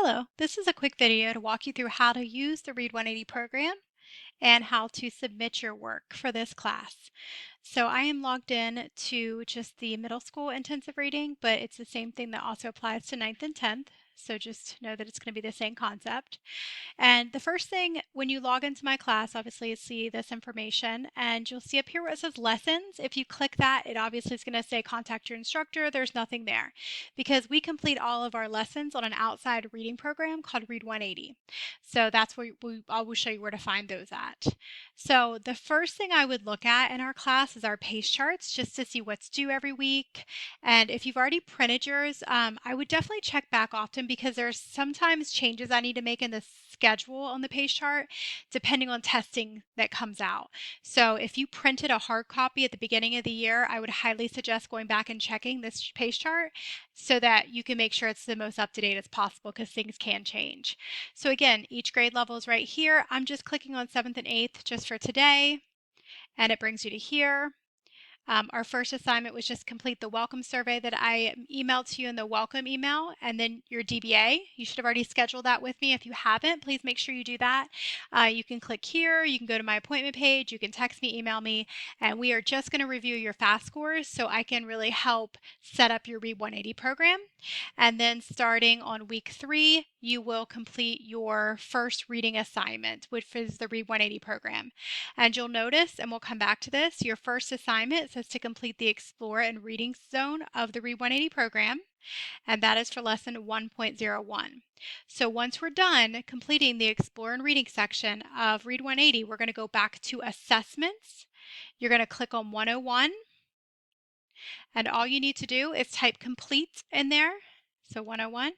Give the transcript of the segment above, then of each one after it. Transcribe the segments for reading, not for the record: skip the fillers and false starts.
Hello, this is a quick video to walk you through how to use the Read 180 program and how to submit your work for this class. So I am logged in to just the middle school intensive reading, but it's the same thing that also applies to 9th and 10th. So just know that it's going to be the same concept. And the first thing when you log into my class, obviously, is see this information, and you'll see up here where it says lessons. If you click that, it obviously is going to say contact your instructor. There's nothing there because we complete all of our lessons on an outside reading program called Read 180. So that's where I will show you where to find those at. So the first thing I would look at in our class is our pace charts just to see what's due every week. And if you've already printed yours, I would definitely check back often because there's sometimes changes I need to make in the schedule on the pace chart depending on testing that comes out. So if you printed a hard copy at the beginning of the year, I would highly suggest going back and checking this pace chart so that you can make sure it's the most up to date as possible because things can change. So again, each grade level is right here. I'm just clicking on 7th and 8th just for today, and it brings you to here. Our first assignment was just complete the welcome survey that I emailed to you in the welcome email, and then your DBA. You should have already scheduled that with me. If you haven't, please make sure you do that. You can click here, you can go to my appointment page, you can text me, email me, and we are just going to review your FAST scores so I can really help set up your Read 180 program. And then starting on week 3, you will complete your first reading assignment, which is the Read 180 program. And you'll notice, and we'll come back to this, your first assignment says to complete the Explore and Reading Zone of the Read 180 program, and that is for lesson 1.01. So once we're done completing the Explore and Reading section of Read 180, we're going to go back to Assessments. You're going to click on 101, and all you need to do is type complete in there. So 101,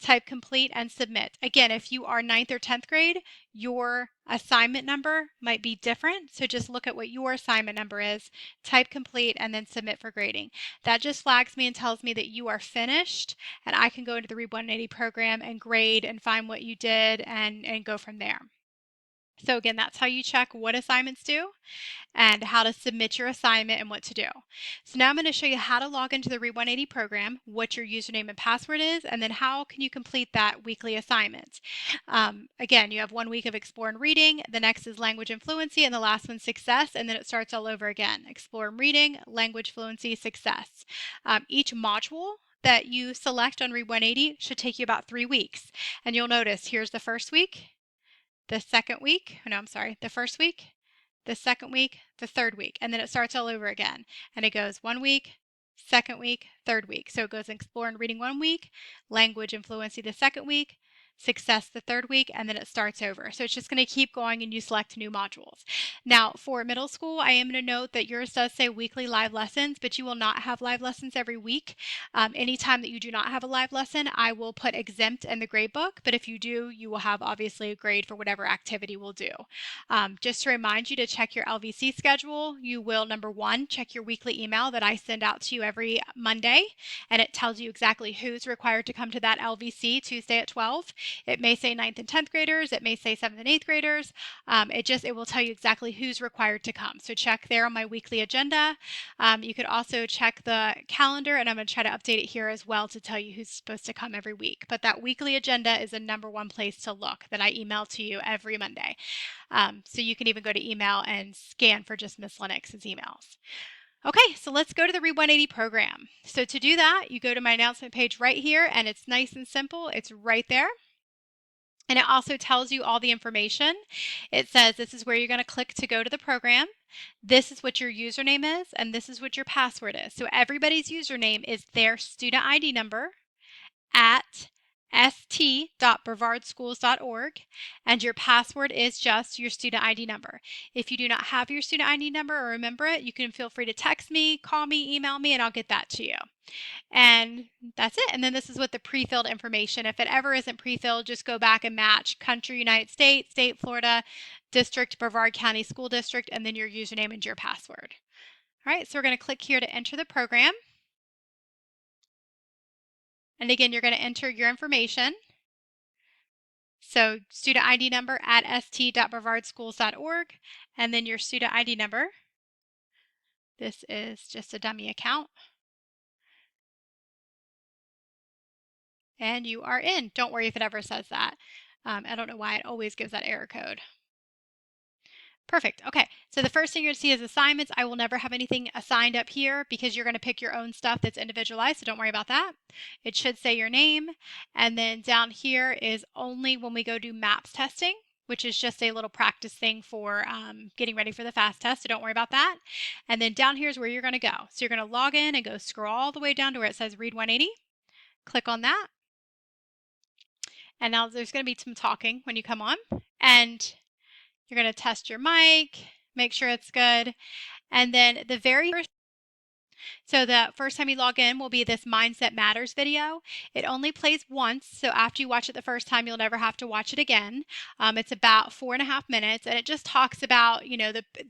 type complete and submit. Again, if you are 9th or 10th grade, your assignment number might be different. So just look at what your assignment number is, type complete, and then submit for grading. That just flags me and tells me that you are finished, and I can go into the Read 180 program and grade and find what you did and go from there. So again, that's how you check what assignments do and how to submit your assignment and what to do. So now I'm going to show you how to log into the Read 180 program, what your username and password is, and then how can you complete that weekly assignment. Again, you have 1 week of Explore and Reading, the next is Language and Fluency, and the last one Success, and then it starts all over again. Explore and Reading, Language, Fluency, Success. Each module that you select on Read 180 should take you about 3 weeks. And you'll notice here's the first week, the second week, no, I'm sorry, the first week, the second week, the third week, and then it starts all over again. And it goes 1 week, second week, third week. So it goes Explore and Reading 1 week, Language and Fluency the second week, Success the third week, and then it starts over. So it's just going to keep going and you select new modules. Now for middle school, I am going to note that yours does say weekly live lessons, but you will not have live lessons every week. Anytime that you do not have a live lesson, I will put exempt in the grade book, but if you do, you will have obviously a grade for whatever activity we'll do. Just to remind you to check your LVC schedule, you will, number 1, check your weekly email that I send out to you every Monday, and it tells you exactly who's required to come to that LVC Tuesday at 12. It may say 9th and 10th graders, it may say 7th and 8th graders. It will tell you exactly who's required to come. So check there on my weekly agenda. You could also check the calendar, and I'm going to try to update it here as well to tell you who's supposed to come every week. But that weekly agenda is the number 1 place to look that I email to you every Monday. So you can even go to email and scan for just Miss Lennox's emails. Okay, so let's go to the Read 180 program. So to do that, you go to my announcement page right here, and it's nice and simple. It's right there. And it also tells you all the information. It says this is where you're going to click to go to the program. This is what your username is, and this is what your password is. So everybody's username is their student ID number at st.brevardschools.org, and your password is just your student ID number. If you do not have your student ID number or remember it, you can feel free to text me, call me, email me, and I'll get that to you. And that's it. And then this is what the pre-filled information. If it ever isn't pre-filled, just go back and match country, United States, state, Florida, district, Brevard County School District, and then your username and your password. All right, so we're going to click here to enter the program. And again, you're going to enter your information. So student ID number at st.brevardschools.org, and then your student ID number. This is just a dummy account. And you are in. Don't worry if it ever says that. I don't know why it always gives that error code. Perfect. Okay, so the first thing you're going to see is assignments. I will never have anything assigned up here because you're going to pick your own stuff that's individualized, so don't worry about that. It should say your name, and then down here is only when we go do MAPS testing, which is just a little practice thing for getting ready for the FAST test, so don't worry about that. And then down here is where you're going to go. So you're going to log in and go scroll all the way down to where it says Read 180. Click on that. And now there's going to be some talking when you come on. And you're going to test your mic, make sure it's good. And then the very first, so the first time you log in will be this Mindset Matters video. It only plays once, so after you watch it the first time, you'll never have to watch it again. It's about 4.5 minutes, and it just talks about,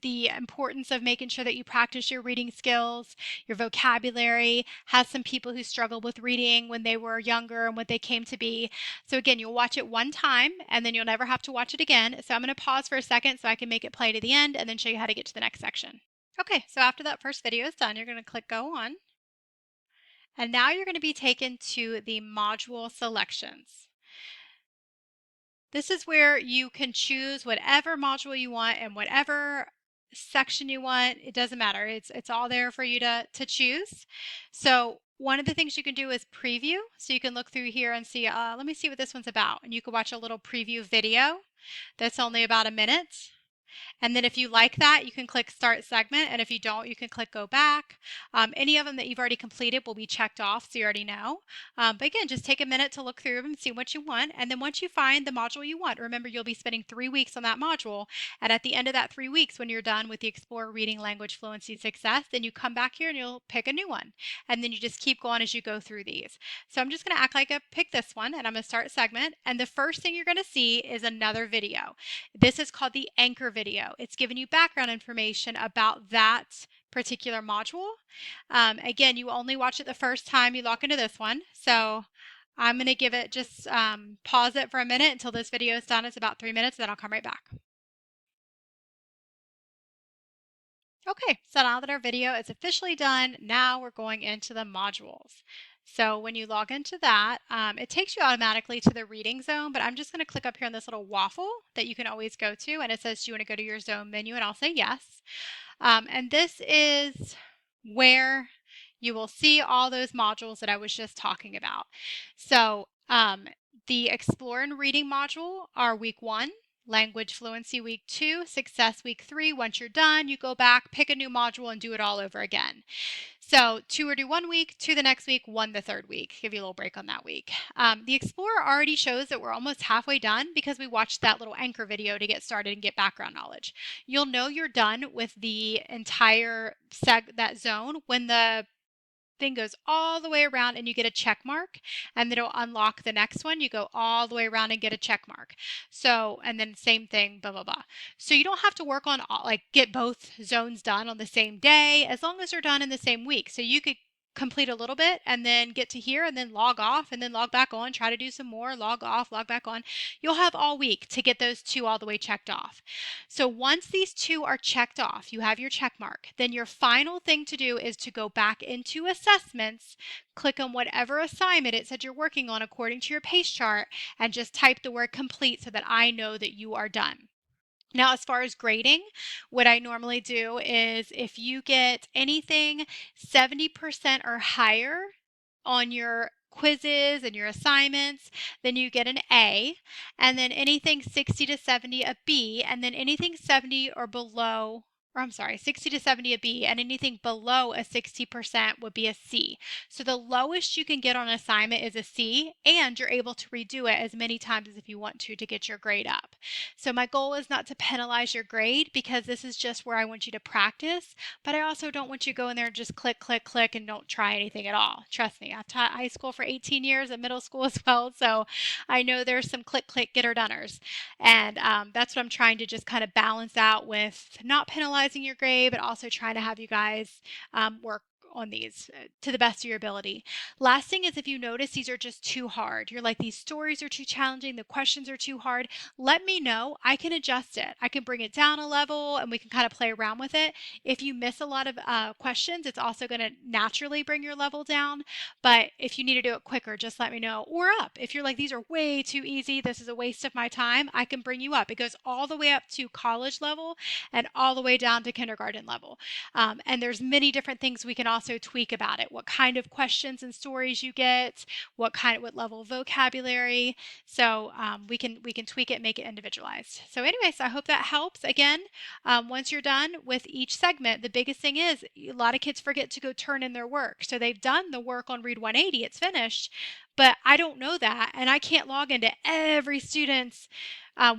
the importance of making sure that you practice your reading skills, your vocabulary, has some people who struggled with reading when they were younger and what they came to be. So again, you'll watch it one time, and then you'll never have to watch it again. So I'm going to pause for a second so I can make it play to the end and then show you how to get to the next section. Okay, so after that first video is done, you're going to click Go On. And now you're going to be taken to the module selections. This is where you can choose whatever module you want and whatever section you want. It doesn't matter. It's all there for you to choose. So one of the things you can do is preview. So you can look through here and see, let me see what this one's about. And you can watch a little preview video that's only about a minute. And then if you like that, you can click Start Segment. And if you don't, you can click Go Back. Any of them that you've already completed will be checked off, so you already know. But again, just take a minute to look through them and see what you want. And then once you find the module you want, remember you'll be spending 3 weeks on that module. And at the end of that 3 weeks, when you're done with the Explore Reading Language Fluency Success, then you come back here and you'll pick a new one. And then you just keep going as you go through these. So I'm just going to act like I picked this one, and I'm going to start segment. And the first thing you're going to see is another video. This is called the anchor video. It's giving you background information about that particular module. Again, you only watch it the first time you log into this one. So I'm going to give it just pause it for a minute until this video is done. It's about 3 minutes, then I'll come right back. Okay, so now that our video is officially done, now we're going into the modules. So when you log into that, it takes you automatically to the reading zone, but I'm just going to click up here on this little waffle that you can always go to, and it says, do you want to go to your zone menu? And I'll say yes. And this is where you will see all those modules that I was just talking about. So the Explore and Reading module are week 1. Language Fluency week 2, Success week 3. Once you're done, you go back, pick a new module, and do it all over again. So 2 or do 1 week, 2 the next week, 1 the third week. Give you a little break on that week. The Explorer already shows that we're almost halfway done because we watched that little anchor video to get started and get background knowledge. You'll know you're done with the entire that zone when the thing goes all the way around and you get a check mark, and then it'll unlock the next one. You go all the way around and get a check mark. So, and then same thing, blah, blah, blah. So you don't have to work on get both zones done on the same day as long as they're done in the same week. So you could complete a little bit and then get to here and then log off and then log back on, try to do some more, log off, log back on. You'll have all week to get those 2 all the way checked off. So once these 2 are checked off, you have your check mark. Then your final thing to do is to go back into assessments, click on whatever assignment it said you're working on according to your pace chart, and just type the word complete so that I know that you are done. Now, as far as grading, what I normally do is if you get anything 70% or higher on your quizzes and your assignments, then you get an A, and then anything 60 to 70 a B, and then anything 70 or below, or I'm sorry, 60 to 70 a B, and anything below a 60% would be a C. So the lowest you can get on an assignment is a C, and you're able to redo it as many times as if you want to get your grade up. So my goal is not to penalize your grade because this is just where I want you to practice, but I also don't want you to go in there and just click, click, click and don't try anything at all. Trust me, I've taught high school for 18 years and middle school as well, so I know there's some click, click, get her doners. And that's what I'm trying to just kind of balance out with not penalizing your grade, but also trying to have you guys work on these to the best of your ability. Last thing is if you notice these are just too hard, you're like, these stories are too challenging, the questions are too hard, let me know. I can adjust it. I can bring it down a level and we can kind of play around with it. If you miss a lot of questions, it's also going to naturally bring your level down. But if you need to do it quicker, just let me know. Or up. If you're like, these are way too easy, this is a waste of my time, I can bring you up. It goes all the way up to college level and all the way down to kindergarten level. And there's many different things we can also tweak about it. What kind of questions and stories you get, what level of vocabulary. So we can tweak it, make it individualized. So anyways, I hope that helps. Again, once you're done with each segment, the biggest thing is a lot of kids forget to go turn in their work. So they've done the work on Read 180, it's finished, but I don't know that, and I can't log into every student's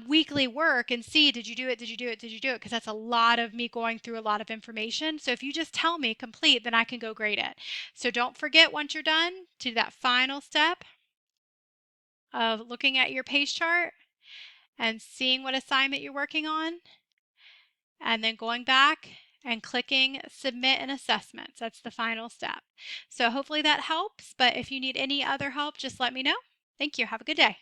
weekly work and see, did you do it, did you do it, did you do it, because that's a lot of me going through a lot of information. So if you just tell me complete, then I can go grade it. So don't forget, once you're done, to do that final step of looking at your pace chart and seeing what assignment you're working on, and then going back and clicking submit an assessment. That's the final step. So hopefully that helps, but if you need any other help, just let me know. Thank you. Have a good day.